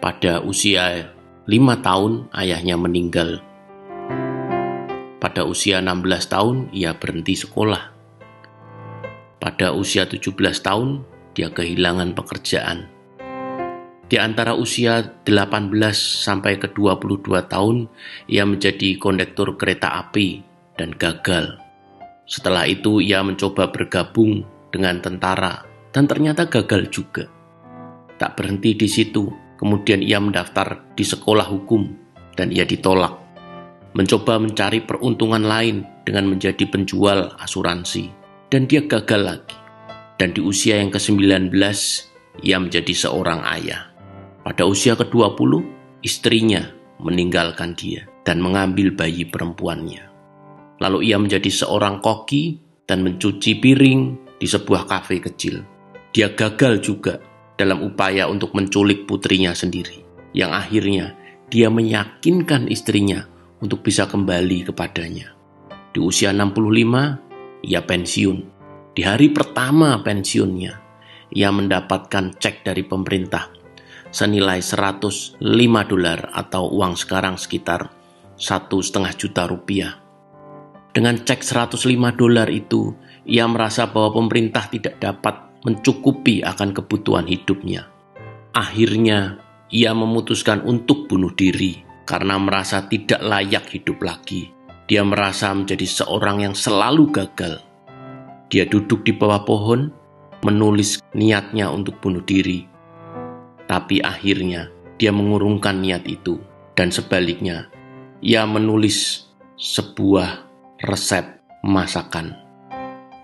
Pada usia 5 tahun ayahnya meninggal. Pada usia 16 tahun ia berhenti sekolah. Pada usia 17 tahun dia kehilangan pekerjaan. Di antara usia 18 sampai ke 22 tahun ia menjadi kondektur kereta api dan gagal. Setelah itu ia mencoba bergabung dengan tentara dan ternyata gagal juga. Tak berhenti di situ, kemudian ia mendaftar di sekolah hukum dan ia ditolak. Mencoba mencari peruntungan lain dengan menjadi penjual asuransi dan dia gagal lagi. Dan di usia yang ke-19 ia menjadi seorang ayah. Pada usia ke-20 istrinya meninggalkan dia dan mengambil bayi perempuannya. Lalu ia menjadi seorang koki dan mencuci piring di sebuah kafe kecil. Dia gagal juga dalam upaya untuk menculik putrinya sendiri, yang akhirnya dia meyakinkan istrinya untuk bisa kembali kepadanya. Di usia 65, ia pensiun. Di hari pertama pensiunnya, ia mendapatkan cek dari pemerintah senilai $105 atau uang sekarang sekitar $1,5 juta. Dengan cek $105 itu, ia merasa bahwa pemerintah tidak dapat mencukupi akan kebutuhan hidupnya. Akhirnya, ia memutuskan untuk bunuh diri karena merasa tidak layak hidup lagi. Dia merasa menjadi seorang yang selalu gagal. Dia duduk di bawah pohon, menulis niatnya untuk bunuh diri. Tapi akhirnya, dia mengurungkan niat itu. Dan sebaliknya, ia menulis sebuah resep masakan.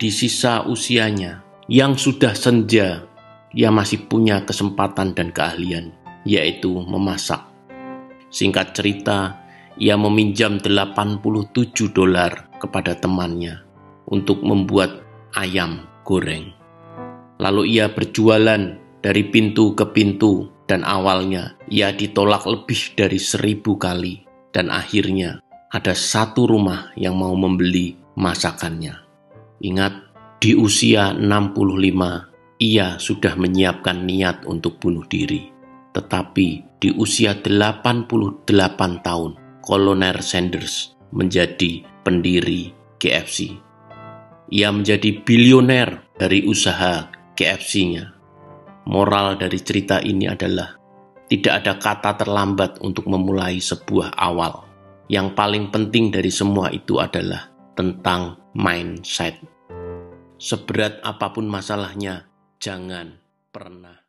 Di sisa usianya yang sudah senja, ia masih punya kesempatan dan keahlian, yaitu memasak. Singkat cerita, ia meminjam $87 kepada temannya untuk membuat ayam goreng. Lalu ia berjualan dari pintu ke pintu dan awalnya ia ditolak lebih dari 1000 kali. Dan akhirnya ada satu rumah yang mau membeli masakannya. Ingat, di usia 65, ia sudah menyiapkan niat untuk bunuh diri. Tetapi di usia 88 tahun, Kolonel Sanders menjadi pendiri KFC. Ia menjadi bilioner dari usaha KFC-nya. Moral dari cerita ini adalah tidak ada kata terlambat untuk memulai sebuah awal. Yang paling penting dari semua itu adalah tentang mindset. Seberat apapun masalahnya, jangan pernah